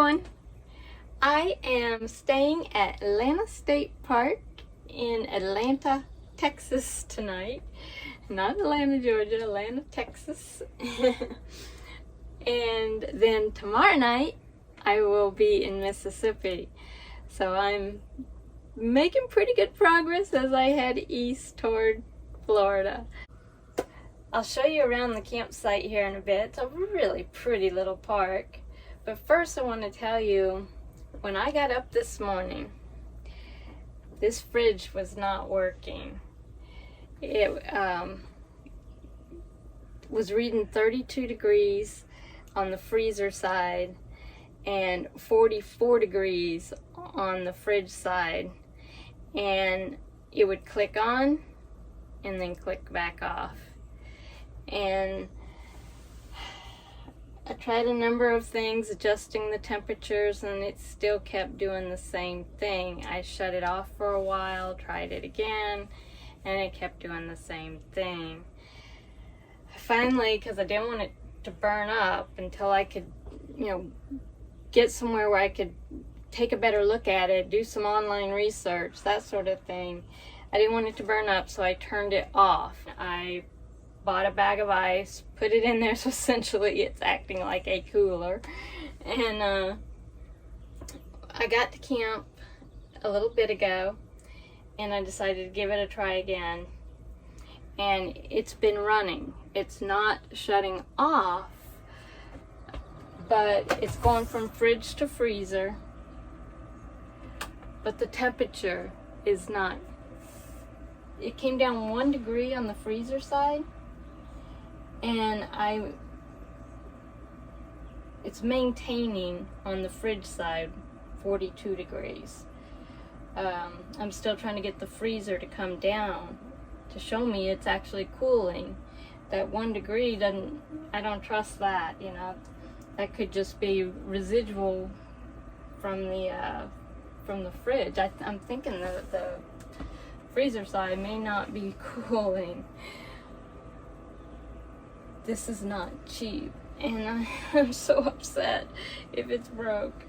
everyone. I am staying at Atlanta State Park in Atlanta, Texas tonight. Not Atlanta, Georgia, Atlanta, Texas. And then tomorrow night I will be in Mississippi. So I'm making pretty good progress as I head east toward Florida. I'll show you around the campsite here in a bit. It's a really pretty little park. But first I want to tell you, when I got up this morning, this fridge was not working. It was reading 32 degrees on the freezer side and 44 degrees on the fridge side. And it would click on and then click back off. And I tried a number of things, adjusting the temperatures, and it still kept doing the same thing. I shut it off for a while, tried it again, and it kept doing the same thing. Finally, because I didn't want it to burn up until I could, get somewhere where I could take a better look at it, do some online research, that sort of thing. I didn't want it to burn up, so I turned it off. I bought a bag of ice, put it in there, so essentially it's acting like a cooler. And I got to camp a little bit ago, and I decided to give it a try again. And it's been running. It's not shutting off, but it's going from fridge to freezer. But the temperature is not. It came down 1 degree on the freezer side, and it's maintaining on the fridge side 42 degrees. I'm still trying to get the freezer to come down to show me it's actually cooling. That 1 degree I don't trust that, That could just be residual from the fridge. I'm thinking that the freezer side may not be cooling. This is not cheap, and I'm so upset if it's broke.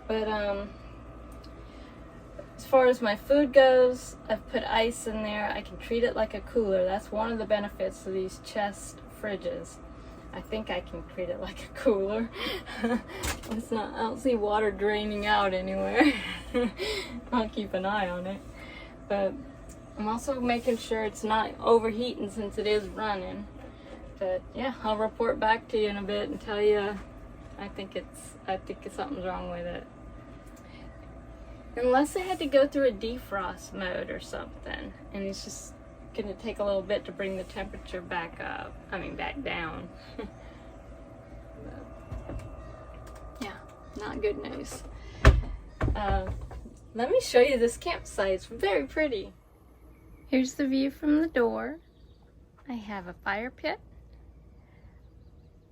But as far as my food goes, I've put ice in there. I can treat it like a cooler. That's one of the benefits of these chest fridges. I think I can treat it like a cooler. It's not. I don't see water draining out anywhere. I'll keep an eye on it. But I'm also making sure it's not overheating since it is running. But yeah, I'll report back to you in a bit and tell you I think something's wrong with it. Unless I had to go through a defrost mode or something, and it's just gonna take a little bit to bring the temperature back down. But, yeah, not good news. Let me show you this campsite. It's very pretty. Here's the view from the door. I have a fire pit,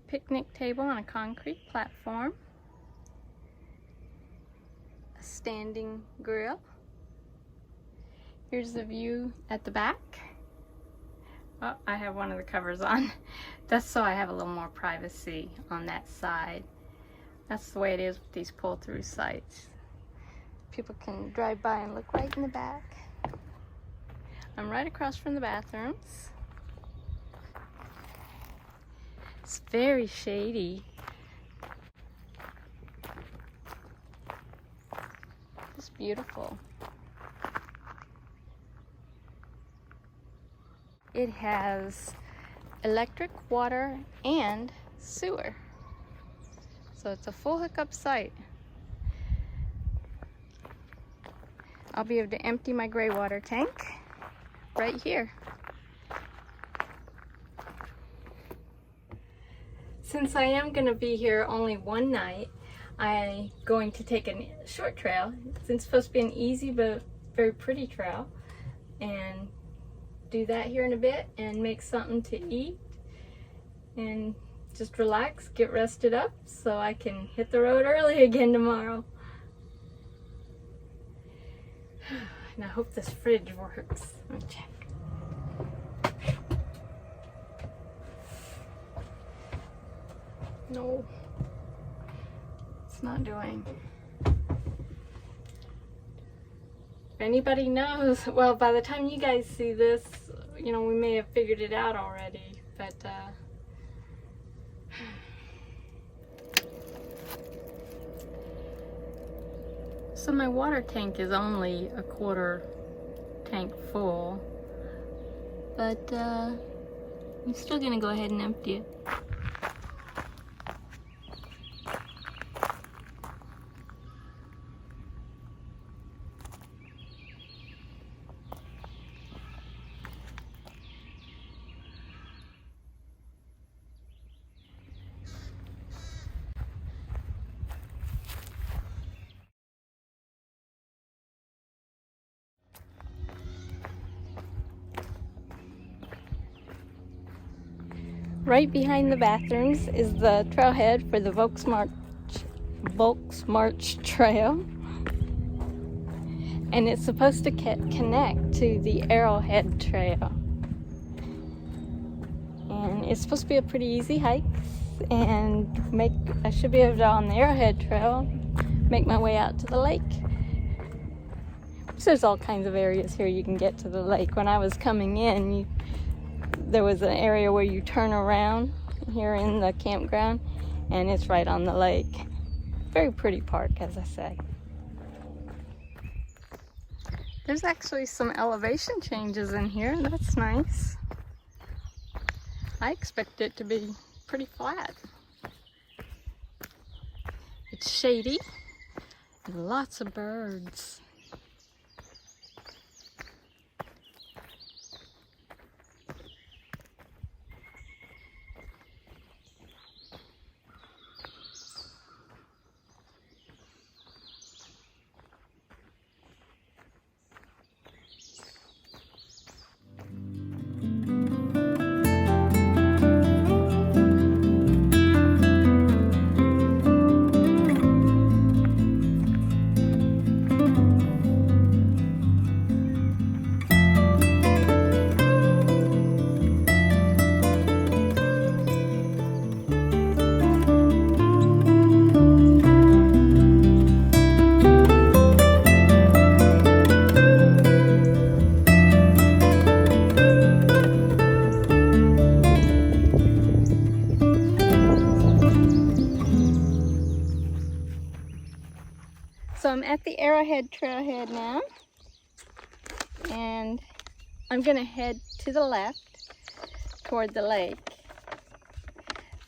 picnic table on a concrete platform, a standing grill. Here's the view at the back. Oh, I have one of the covers on. That's so I have a little more privacy on that side. That's the way it is with these pull-through sites. People can drive by and look right in the back. I'm right across from the bathrooms. It's very shady. It's beautiful. It has electric, water, and sewer. So it's a full hookup site. I'll be able to empty my gray water tank right here. Since I am going to be here only one night, I'm going to take a short trail. It's supposed to be an easy but very pretty trail, and do that here in a bit and make something to eat and just relax, get rested up so I can hit the road early again tomorrow. And I hope this fridge works. Let me check. No. it's not doing. If anybody knows, well, by the time you guys see this, you know, we may have figured it out already, but so my water tank is only a quarter tank full, but I'm still gonna go ahead and empty it. Right behind the bathrooms is the trailhead for the Volks March Trail. And it's supposed to connect to the Arrowhead Trail. And it's supposed to be a pretty easy hike, and I should be able to, on the Arrowhead Trail, make my way out to the lake. So there's all kinds of areas here you can get to the lake. When I was coming in, there was an area where you turn around here in the campground, and it's right on the lake. Very pretty park, as I say. There's actually some elevation changes in here. That's nice. I expect it to be pretty flat. It's shady and lots of birds. So I'm at the Arrowhead Trailhead now, and I'm going to head to the left toward the lake.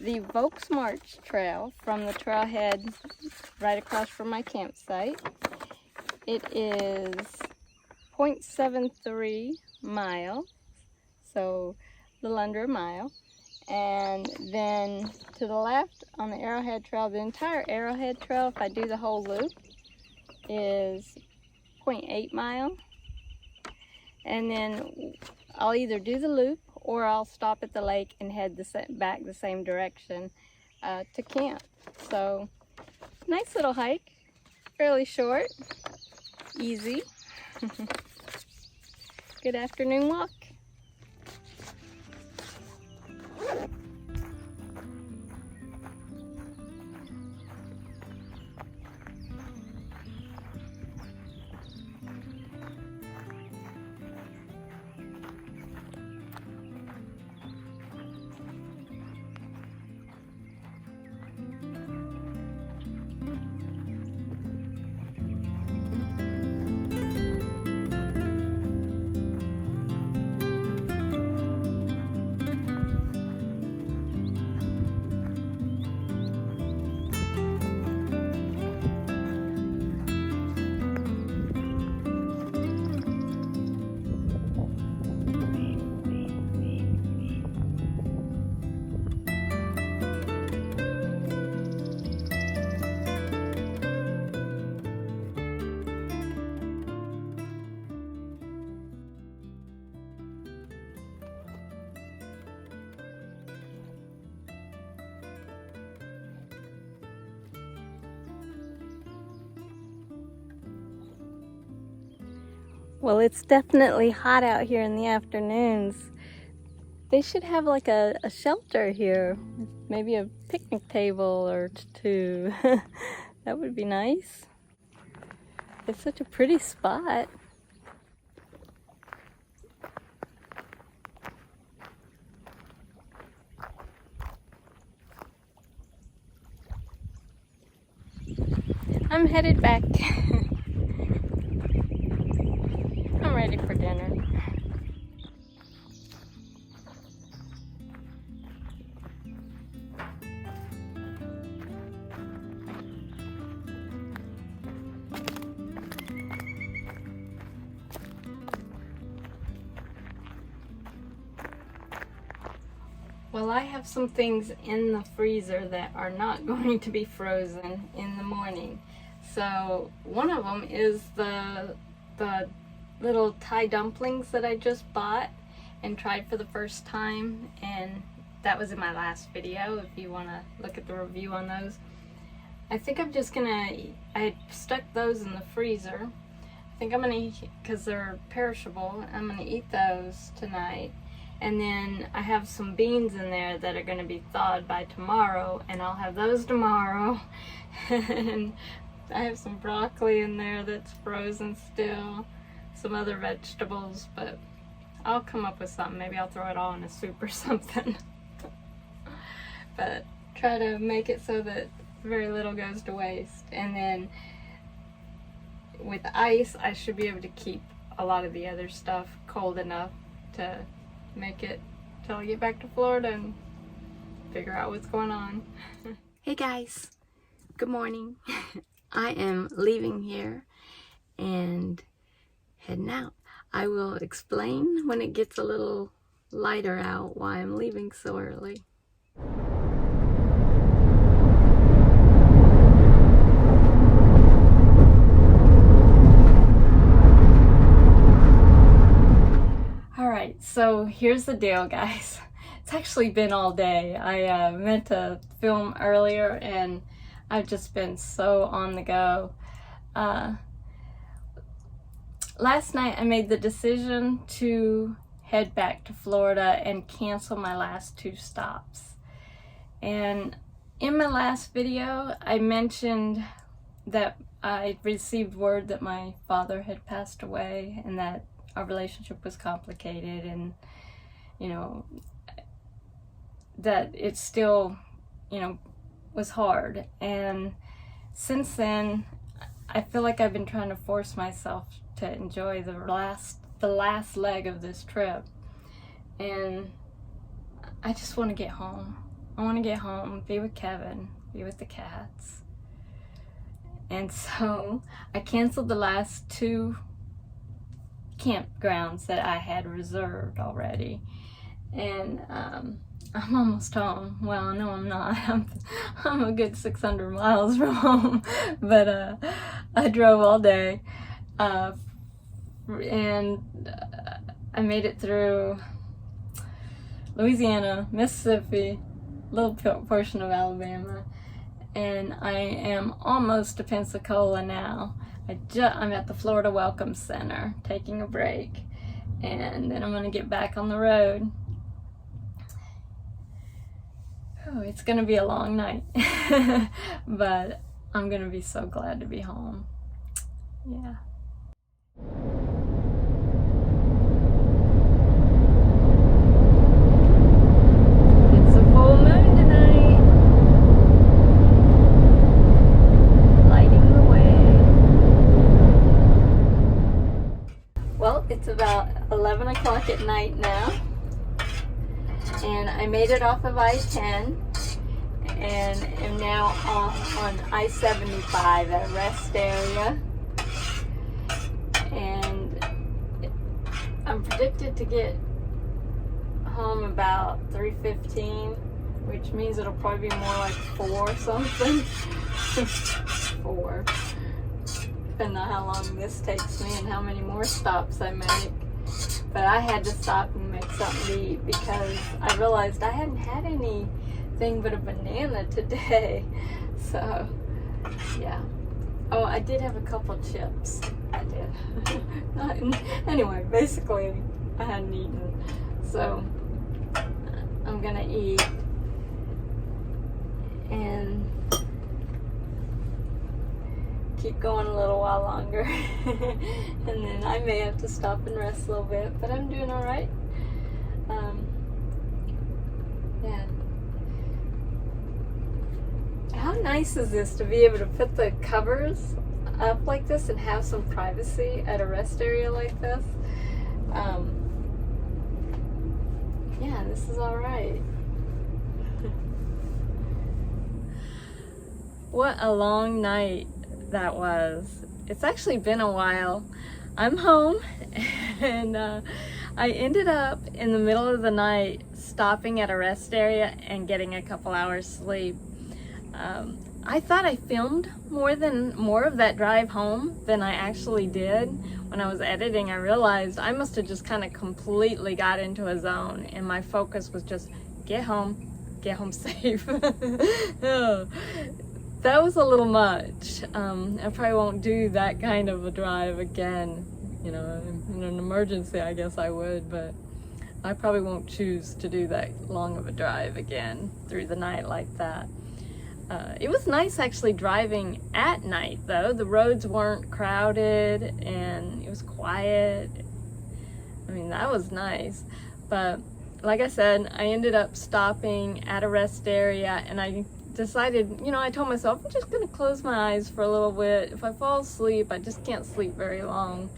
The Volks March Trail from the trailhead right across from my campsite. It is 0.73 miles, so a little under a mile. And then to the left on the Arrowhead Trail, the entire Arrowhead Trail, if I do the whole loop, is 0.8 mile. And then I'll either do the loop or I'll stop at the lake and head back the same direction to camp. So nice little hike, fairly short, easy. Good afternoon walk. Well, it's definitely hot out here in the afternoons. They should have like a shelter here, maybe a picnic table or two. That would be nice. It's such a pretty spot. I'm headed back. I'm ready for dinner. Well, I have some things in the freezer that are not going to be frozen in the morning. So one of them is the little Thai dumplings that I just bought and tried for the first time, and that was in my last video if you want to look at the review on those. I think I'm just gonna, I stuck those in the freezer. I think I'm gonna eat, because they're perishable, I'm gonna eat those tonight. And then I have some beans in there that are going to be thawed by tomorrow, and I'll have those tomorrow. And I have some broccoli in there that's frozen still, some other vegetables, but I'll come up with something. Maybe I'll throw it all in a soup or something. But try to make it so that very little goes to waste. And then with ice, I should be able to keep a lot of the other stuff cold enough to make it till I get back to Florida and figure out what's going on. Hey guys, good morning. I am leaving here and heading out. I will explain when it gets a little lighter out why I'm leaving so early. So here's the deal, guys. It's actually been all day. I meant to film earlier and I've just been so on the go. Last night I made the decision to head back to Florida and cancel my last 2 stops. And in my last video I mentioned that I received word that my father had passed away and that our relationship was complicated, and you know that it still was hard. And since then I feel like I've been trying to force myself to enjoy the last leg of this trip, and I just want to get home. I want to get home, be with Kevin, be with the cats. And so I canceled the last 2 campgrounds that I had reserved already, and I'm almost home. Well, no, I'm not. I'm a good 600 miles from home, but I drove all day, and I made it through Louisiana, Mississippi, a little portion of Alabama, and I am almost to Pensacola now. I'm at the Florida Welcome Center taking a break, and then I'm going to get back on the road. Oh, it's going to be a long night, but I'm going to be so glad to be home. Yeah. It's a full moon tonight. Lighting the way. Well, it's about 11 o'clock at night now, and I made it off of I-10 and am now off on I-75 at rest area, and I'm predicted to get home about 3:15, which means it'll probably be more like 4 something. 4. Depending on how long this takes me and how many more stops I make. But I had to stop and make something to eat because I realized I hadn't had anything but a banana today. So, yeah. Oh, I did have a couple chips. I did. Anyway, basically, I hadn't eaten. So, I'm gonna eat. And keep going a little while longer. And then I may have to stop and rest a little bit, but I'm doing all right. Yeah. How nice is this to be able to put the covers up like this and have some privacy at a rest area like this? Yeah, this is all right. What a long night that was. It's actually been a while. I'm home, and I ended up in the middle of the night stopping at a rest area and getting a couple hours sleep. I thought I filmed more of that drive home than I actually did. When I was editing, I realized I must have just kind of completely got into a zone, and my focus was just get home safe. Oh, that was a little much. I probably won't do that kind of a drive again. You know, in an emergency, I guess I would, but I probably won't choose to do that long of a drive again through the night like that. It was nice actually driving at night though. The roads weren't crowded and it was quiet. I mean, that was nice. But like I said, I ended up stopping at a rest area, and I decided, you know, I told myself I'm just gonna close my eyes for a little bit. If I fall asleep, I just can't sleep very long.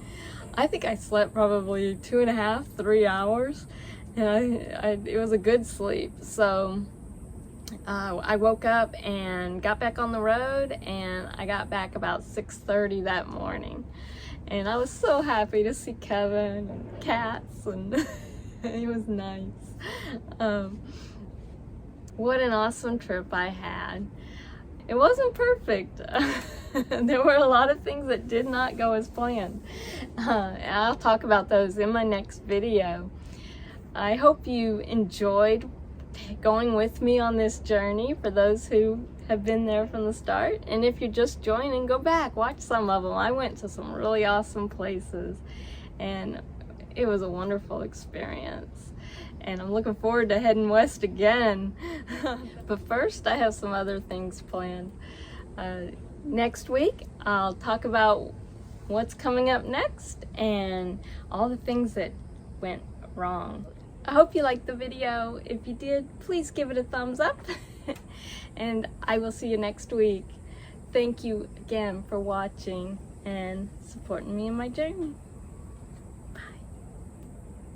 I think I slept probably 2.5, 3 hours, and it was a good sleep. So I woke up and got back on the road, and I got back about 6:30 that morning, and I was so happy to see Kevin and cats, and it was nice. What an awesome trip I had. It wasn't perfect. There were a lot of things that did not go as planned. I'll talk about those in my next video. I hope you enjoyed going with me on this journey, for those who have been there from the start. And if you're just joining, go back, watch some of them. I went to some really awesome places, and it was a wonderful experience. And I'm looking forward to heading west again. But first, I have some other things planned. Next week, I'll talk about what's coming up next and all the things that went wrong. I hope you liked the video. If you did, please give it a thumbs up. And I will see you next week. Thank you again for watching and supporting me in my journey.